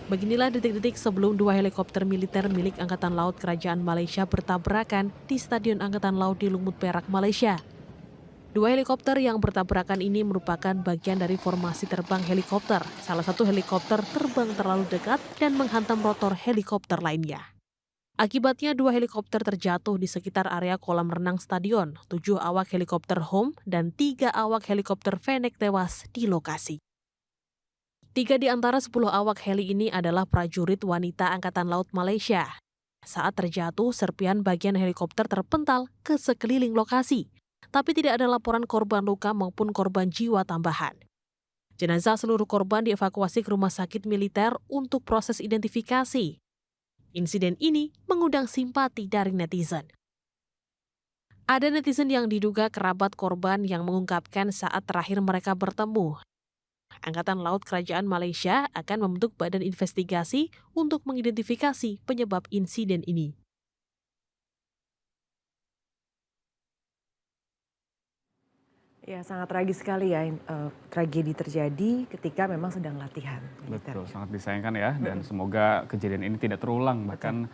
Beginilah detik-detik sebelum dua helikopter militer milik Angkatan Laut Kerajaan Malaysia bertabrakan di Stadion Angkatan Laut di Lumut Perak, Malaysia. Dua helikopter yang bertabrakan ini merupakan bagian dari formasi terbang helikopter. Salah satu helikopter terbang terlalu dekat dan menghantam rotor helikopter lainnya. Akibatnya dua helikopter terjatuh di sekitar area kolam renang stadion. 7 awak helikopter Home dan 3 awak helikopter Fennec tewas di lokasi. 3 di antara 10 awak heli ini adalah prajurit wanita Angkatan Laut Malaysia. Saat terjatuh, serpihan bagian helikopter terpental ke sekeliling lokasi. Tapi tidak ada laporan korban luka maupun korban jiwa tambahan. Jenazah seluruh korban dievakuasi ke rumah sakit militer untuk proses identifikasi. Insiden ini mengundang simpati dari netizen. Ada netizen yang diduga kerabat korban yang mengungkapkan saat terakhir mereka bertemu. Angkatan Laut Kerajaan Malaysia akan membentuk badan investigasi untuk mengidentifikasi penyebab insiden ini. Ya, sangat tragis sekali ya, tragedi terjadi ketika memang sedang latihan militer. Betul, sangat disayangkan ya, dan semoga kejadian ini tidak terulang. Bahkan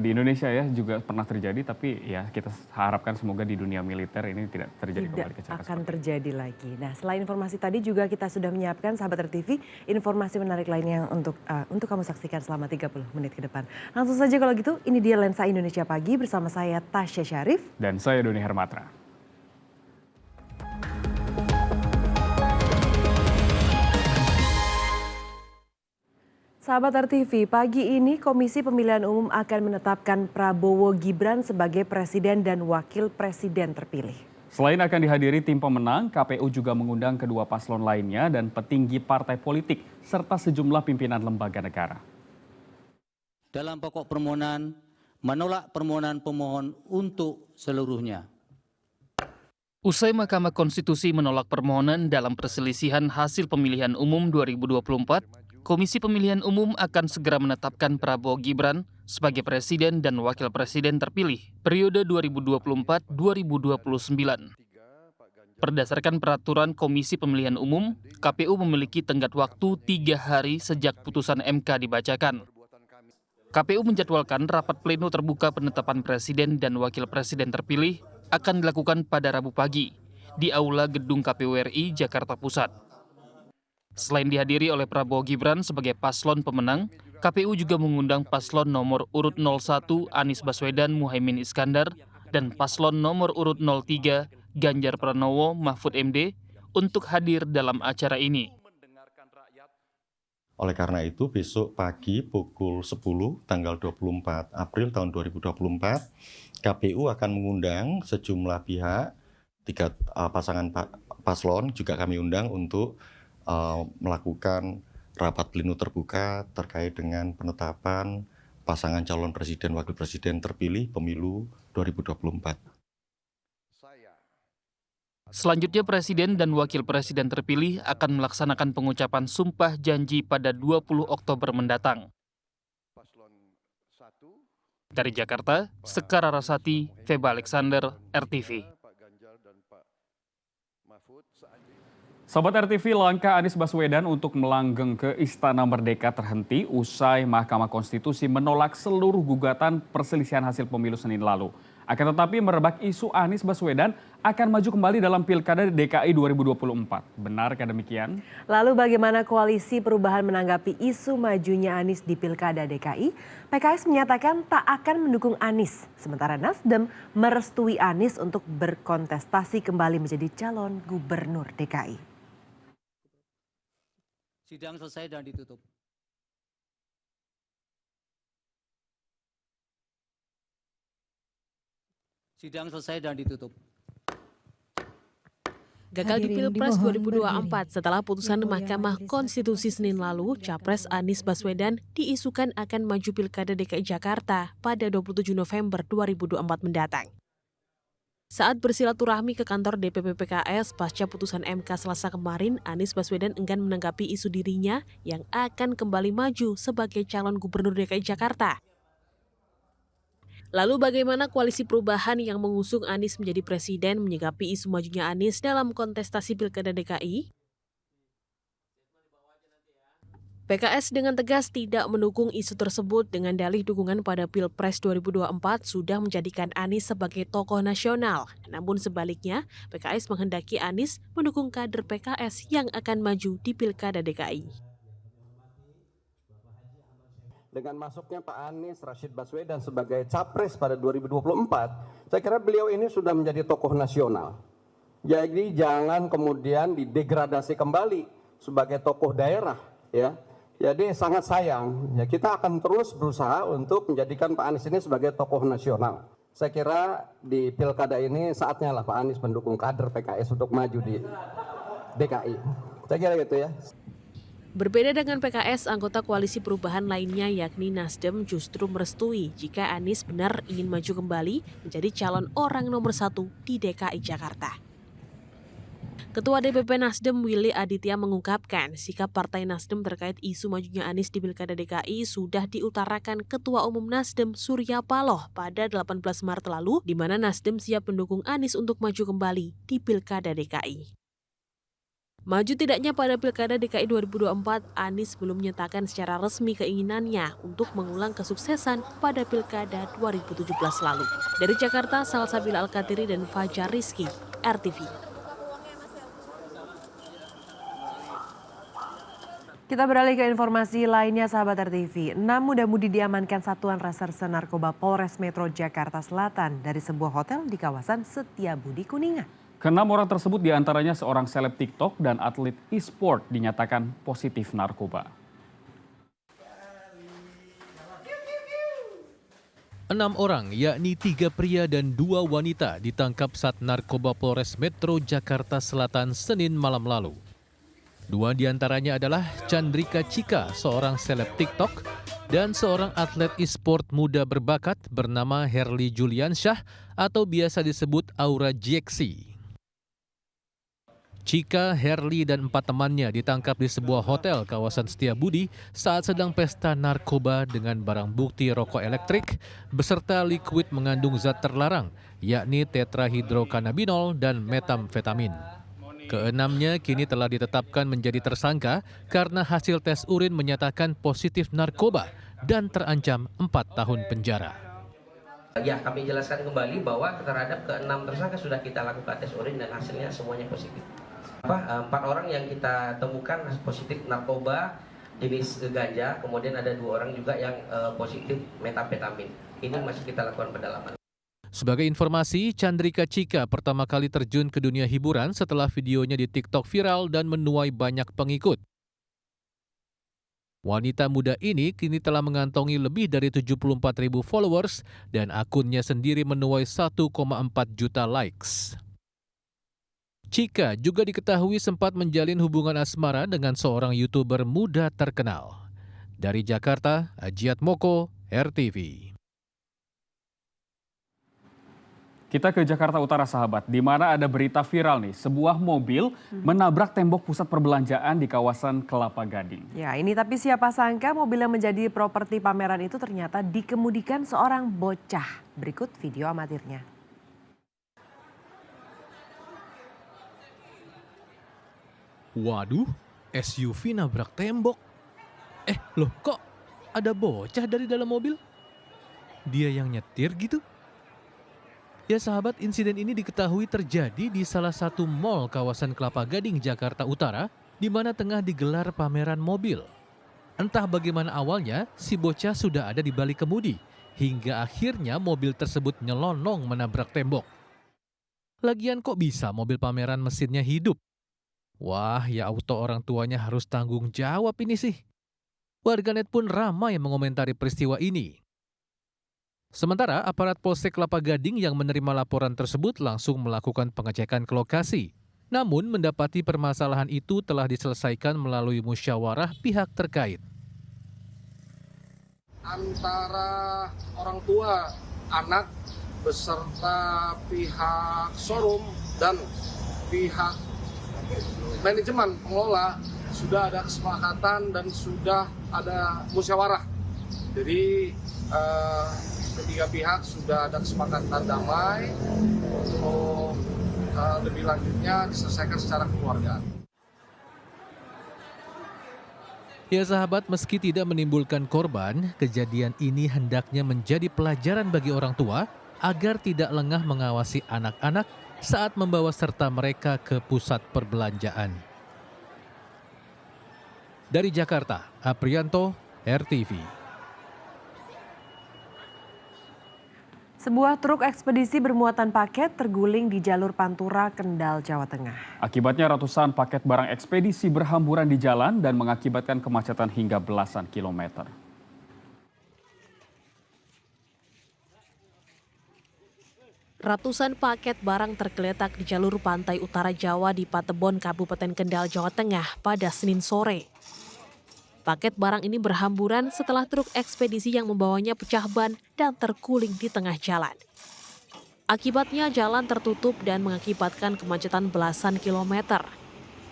di Indonesia ya juga pernah terjadi, tapi ya kita harapkan semoga di dunia militer ini tidak terjadi kembali Tidak kecelakaan akan seperti terjadi lagi. Nah, selain informasi tadi juga kita sudah menyiapkan sahabat RTV informasi menarik lainnya untuk kamu saksikan selama 30 menit ke depan. Langsung saja kalau gitu, ini dia Lensa Indonesia Pagi bersama saya Tasya Syarif. Dan saya Doni Hermatra. Sahabat RTV, pagi ini Komisi Pemilihan Umum akan menetapkan Prabowo Gibran sebagai Presiden dan Wakil Presiden terpilih. Selain akan dihadiri tim pemenang, KPU juga mengundang kedua paslon lainnya dan petinggi partai politik serta sejumlah pimpinan lembaga negara. Dalam pokok permohonan, menolak permohonan pemohon untuk seluruhnya. Usai Mahkamah Konstitusi menolak permohonan dalam perselisihan hasil pemilihan umum 2024, Komisi Pemilihan Umum akan segera menetapkan Prabowo Gibran sebagai Presiden dan Wakil Presiden terpilih periode 2024-2029. Berdasarkan peraturan Komisi Pemilihan Umum, KPU memiliki tenggat waktu 3 hari sejak putusan MK dibacakan. KPU menjadwalkan rapat pleno terbuka penetapan Presiden dan Wakil Presiden terpilih akan dilakukan pada Rabu pagi di Aula Gedung KPU RI, Jakarta Pusat. Selain dihadiri oleh Prabowo Gibran sebagai paslon pemenang, KPU juga mengundang paslon nomor urut 01 Anies Baswedan Muhaimin Iskandar dan paslon nomor urut 03 Ganjar Pranowo Mahfud MD untuk hadir dalam acara ini. Oleh karena itu, besok pagi pukul 10 tanggal 24 April tahun 2024, KPU akan mengundang sejumlah pihak, 3 pasangan paslon juga kami undang untuk melakukan rapat pleno terbuka terkait dengan penetapan pasangan calon presiden wakil presiden terpilih pemilu 2024. Selanjutnya Presiden dan Wakil Presiden terpilih akan melaksanakan pengucapan sumpah janji pada 20 Oktober mendatang. Dari Jakarta, Sekar Rasati, Feba Alexander, RTV. Sobat RTV, langkah Anies Baswedan untuk melanggeng ke Istana Merdeka terhenti usai Mahkamah Konstitusi menolak seluruh gugatan perselisihan hasil pemilu Senin lalu. Akan tetapi merebak isu Anies Baswedan akan maju kembali dalam Pilkada DKI 2024. Benarkah demikian? Lalu bagaimana Koalisi Perubahan menanggapi isu majunya Anies di Pilkada DKI? PKS menyatakan tak akan mendukung Anies, sementara Nasdem merestui Anies untuk berkontestasi kembali menjadi calon gubernur DKI. Sidang selesai dan ditutup. Sidang selesai dan ditutup. Gagal di Pilpres 2024 setelah putusan Mahkamah Konstitusi Senin lalu, Capres Anies Baswedan diisukan akan maju Pilkada DKI Jakarta pada 27 November 2024 mendatang. Saat bersilaturahmi ke kantor DPP PKS pasca putusan MK Selasa kemarin, Anies Baswedan enggan menanggapi isu dirinya yang akan kembali maju sebagai calon gubernur DKI Jakarta. Lalu bagaimana Koalisi Perubahan yang mengusung Anies menjadi presiden menyikapi isu majunya Anies dalam kontestasi Pilkada DKI? PKS dengan tegas tidak mendukung isu tersebut dengan dalih dukungan pada Pilpres 2024 sudah menjadikan Anies sebagai tokoh nasional. Namun sebaliknya, PKS menghendaki Anies mendukung kader PKS yang akan maju di Pilkada DKI. Dengan masuknya Pak Anies Rashid Baswedan sebagai capres pada 2024, saya kira beliau ini sudah menjadi tokoh nasional. Jadi jangan kemudian didegradasi kembali sebagai tokoh daerah, ya. Jadi sangat sayang, ya kita akan terus berusaha untuk menjadikan Pak Anies ini sebagai tokoh nasional. Saya kira di pilkada ini saatnya lah Pak Anies mendukung kader PKS untuk maju di DKI. Saya kira gitu ya. Berbeda dengan PKS, anggota koalisi perubahan lainnya yakni Nasdem justru merestui jika Anies benar ingin maju kembali menjadi calon orang nomor 1 di DKI Jakarta. Ketua DPP Nasdem Willy Aditya mengungkapkan sikap Partai Nasdem terkait isu majunya Anies di Pilkada DKI sudah diutarakan Ketua Umum Nasdem Surya Paloh pada 18 Maret lalu, di mana Nasdem siap mendukung Anies untuk maju kembali di Pilkada DKI. Maju tidaknya pada Pilkada DKI 2024, Anies belum menyatakan secara resmi keinginannya untuk mengulang kesuksesan pada Pilkada 2017 lalu. Dari Jakarta, Salsabila Al-Katiri dan Fajar Rizky, RTV. Kita beralih ke informasi lainnya, sahabat RTV. 6 muda-mudi diamankan Satuan Reserse Narkoba Polres Metro Jakarta Selatan dari sebuah hotel di kawasan Setiabudi, Kuningan. Keenam orang tersebut diantaranya seorang seleb TikTok dan atlet e-sport dinyatakan positif narkoba. 6 orang, yakni 3 pria dan 2 wanita ditangkap Sat Narkoba Polres Metro Jakarta Selatan Senin malam lalu. 2 diantaranya adalah Chandrika Cika, seorang seleb TikTok, dan seorang atlet e-sport muda berbakat bernama Herli Juliansyah atau biasa disebut Aura Jeksi. Cika, Herli, dan 4 temannya ditangkap di sebuah hotel kawasan Setiabudi saat sedang pesta narkoba dengan barang bukti rokok elektrik beserta liquid mengandung zat terlarang, yakni tetrahidrokannabinol dan metamfetamin. Keenamnya kini telah ditetapkan menjadi tersangka karena hasil tes urin menyatakan positif narkoba dan terancam 4 tahun penjara. Ya, kami jelaskan kembali bahwa terhadap ke-6 tersangka sudah kita lakukan tes urin dan hasilnya semuanya positif. 4 orang yang kita temukan positif narkoba jenis ganja, kemudian ada 2 orang juga yang positif metamfetamin. Ini masih kita lakukan pendalaman. Sebagai informasi, Chandrika Cika pertama kali terjun ke dunia hiburan setelah videonya di TikTok viral dan menuai banyak pengikut. Wanita muda ini kini telah mengantongi lebih dari 74.000 followers dan akunnya sendiri menuai 1,4 juta likes. Cika juga diketahui sempat menjalin hubungan asmara dengan seorang YouTuber muda terkenal. Dari Jakarta, Ajiat Moko, RTV. Kita ke Jakarta Utara, sahabat, di mana ada berita viral nih, sebuah mobil menabrak tembok pusat perbelanjaan di kawasan Kelapa Gading. Ya, ini tapi siapa sangka mobil yang menjadi properti pameran itu ternyata dikemudikan seorang bocah. Berikut video amatirnya. Waduh, SUV nabrak tembok. Loh kok ada bocah dari dalam mobil? Dia yang nyetir gitu? Ya sahabat, insiden ini diketahui terjadi di salah satu mal kawasan Kelapa Gading, Jakarta Utara, di mana tengah digelar pameran mobil. Entah bagaimana awalnya, si bocah sudah ada di balik kemudi, hingga akhirnya mobil tersebut nyelonong menabrak tembok. Lagian kok bisa mobil pameran mesinnya hidup? Wah, ya auto orang tuanya harus tanggung jawab ini sih. Warganet pun ramai mengomentari peristiwa ini. Sementara aparat Polsek Kelapa Gading yang menerima laporan tersebut langsung melakukan pengecekan ke lokasi. Namun mendapati permasalahan itu telah diselesaikan melalui musyawarah pihak terkait. Antara orang tua, anak, beserta pihak showroom dan pihak manajemen pengelola sudah ada kesepakatan dan sudah ada musyawarah. Jadi ketiga pihak sudah ada kesepakatan damai untuk lebih lanjutnya diselesaikan secara kekeluargaan. Ya sahabat, meski tidak menimbulkan korban, kejadian ini hendaknya menjadi pelajaran bagi orang tua agar tidak lengah mengawasi anak-anak saat membawa serta mereka ke pusat perbelanjaan. Dari Jakarta, Aprianto, RTV. Sebuah truk ekspedisi bermuatan paket terguling di jalur Pantura, Kendal, Jawa Tengah. Akibatnya ratusan paket barang ekspedisi berhamburan di jalan dan mengakibatkan kemacetan hingga belasan kilometer. Ratusan paket barang tergeletak di jalur pantai utara Jawa di Patebon, Kabupaten Kendal, Jawa Tengah pada Senin sore. Paket barang ini berhamburan setelah truk ekspedisi yang membawanya pecah ban dan terguling di tengah jalan. Akibatnya jalan tertutup dan mengakibatkan kemacetan belasan kilometer.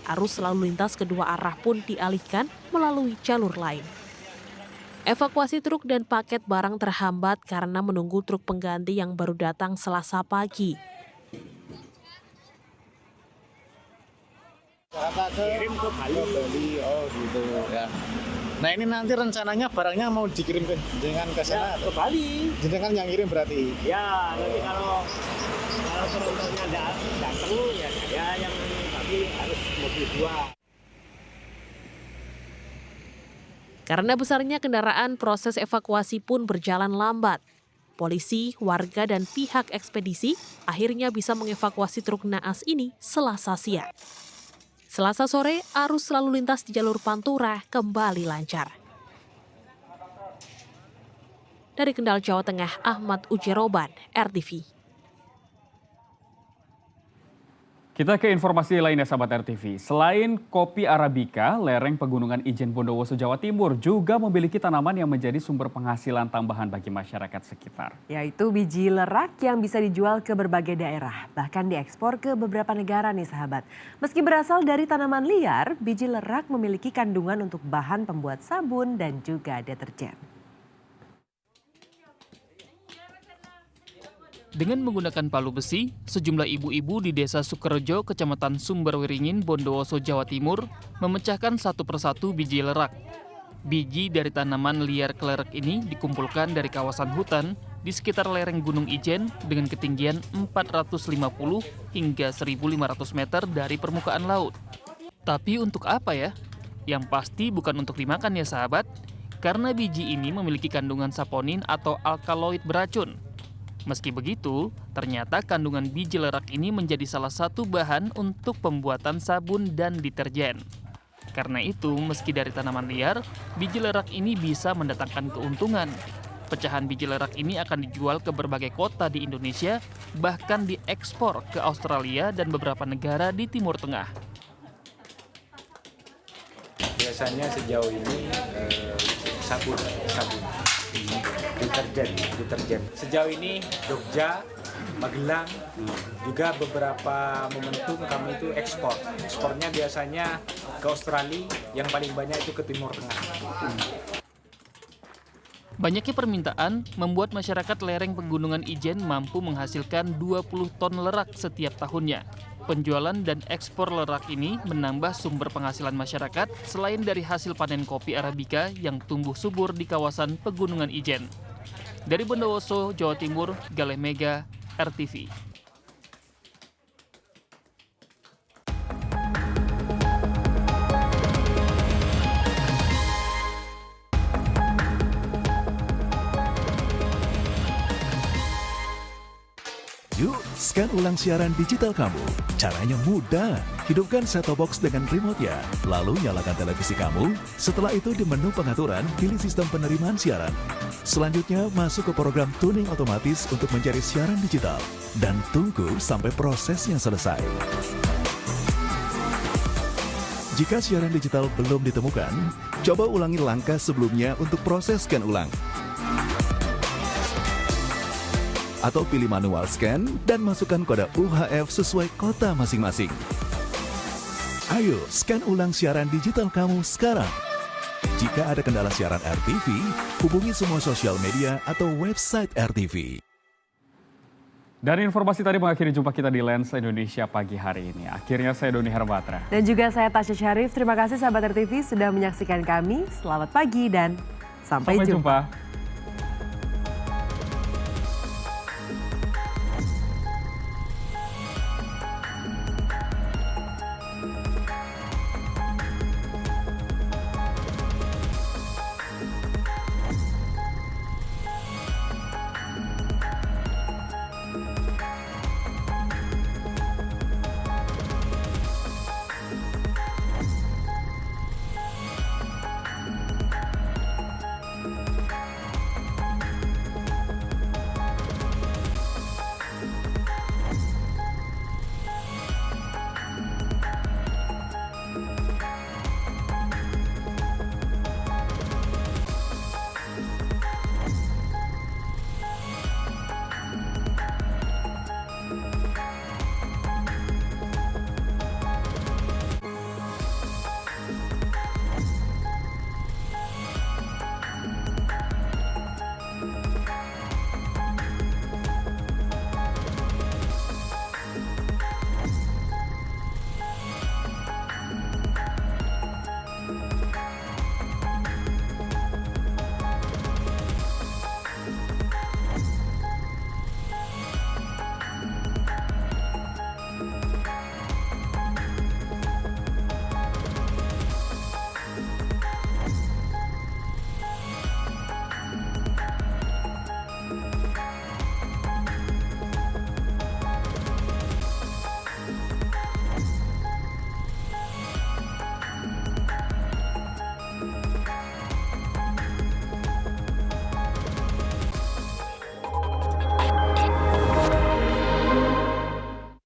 Arus lalu lintas kedua arah pun dialihkan melalui jalur lain. Evakuasi truk dan paket barang terhambat karena menunggu truk pengganti yang baru datang Selasa pagi. Kirim ke Bali. Oh gitu ya. Nah ini nanti rencananya barangnya mau dikirim ke jenengan ke sana? Ya, ke Bali. Jenengan yang kirim berarti? Ya, nanti kalau penontonnya datang ya saya yang tapi harus mobil 2. Karena besarnya kendaraan, proses evakuasi pun berjalan lambat. Polisi, warga, dan pihak ekspedisi akhirnya bisa mengevakuasi truk naas ini Selasa siang. Selasa sore, arus lalu lintas di jalur Pantura kembali lancar. Dari Kendal, Jawa Tengah, Ahmad Ujeroban, RTV. Kita ke informasi lainnya sahabat RTV. Selain kopi Arabica, lereng Pegunungan Ijen Bondowoso Jawa Timur juga memiliki tanaman yang menjadi sumber penghasilan tambahan bagi masyarakat sekitar. Yaitu biji lerak yang bisa dijual ke berbagai daerah, bahkan diekspor ke beberapa negara nih sahabat. Meski berasal dari tanaman liar, biji lerak memiliki kandungan untuk bahan pembuat sabun dan juga deterjen. Dengan menggunakan palu besi, sejumlah ibu-ibu di Desa Sukerejo, Kecamatan Sumberwiringin, Bondowoso, Jawa Timur, memecahkan satu persatu biji lerak. Biji dari tanaman liar klerek ini dikumpulkan dari kawasan hutan di sekitar lereng Gunung Ijen dengan ketinggian 450 hingga 1.500 meter dari permukaan laut. Tapi untuk apa ya? Yang pasti bukan untuk dimakan ya sahabat, karena biji ini memiliki kandungan saponin atau alkaloid beracun. Meski begitu, ternyata kandungan biji lerak ini menjadi salah satu bahan untuk pembuatan sabun dan deterjen. Karena itu, meski dari tanaman liar, biji lerak ini bisa mendatangkan keuntungan. Pecahan biji lerak ini akan dijual ke berbagai kota di Indonesia, bahkan diekspor ke Australia dan beberapa negara di Timur Tengah. Biasanya sejauh ini sabun. Deterjen. Sejauh ini Jogja, Magelang, juga beberapa momentum kami itu ekspor. Ekspornya biasanya ke Australia, yang paling banyak itu ke Timur Tengah. Banyaknya permintaan membuat masyarakat lereng Pegunungan Ijen mampu menghasilkan 20 ton lerak setiap tahunnya. Penjualan dan ekspor lerak ini menambah sumber penghasilan masyarakat selain dari hasil panen kopi Arabica yang tumbuh subur di kawasan Pegunungan Ijen. Dari Bondowoso, Jawa Timur, Galeh Mega, RTV. Yuk, scan ulang siaran digital kamu. Caranya mudah. Hidupkan set-top box dengan remote-nya. Lalu nyalakan televisi kamu. Setelah itu di menu pengaturan, pilih sistem penerimaan siaran. Selanjutnya, masuk ke program tuning otomatis untuk mencari siaran digital. Dan tunggu sampai prosesnya selesai. Jika siaran digital belum ditemukan, coba ulangi langkah sebelumnya untuk proses scan ulang. Atau pilih manual scan dan masukkan kode UHF sesuai kota masing-masing. Ayo, scan ulang siaran digital kamu sekarang. Jika ada kendala siaran RTV, hubungi semua sosial media atau website RTV. Dan informasi tadi mengakhiri jumpa kita di Lens Indonesia pagi hari ini. Akhirnya saya Doni Herbatra. Dan juga saya Tasya Syarif. Terima kasih sahabat RTV sudah menyaksikan kami. Selamat pagi dan sampai jumpa.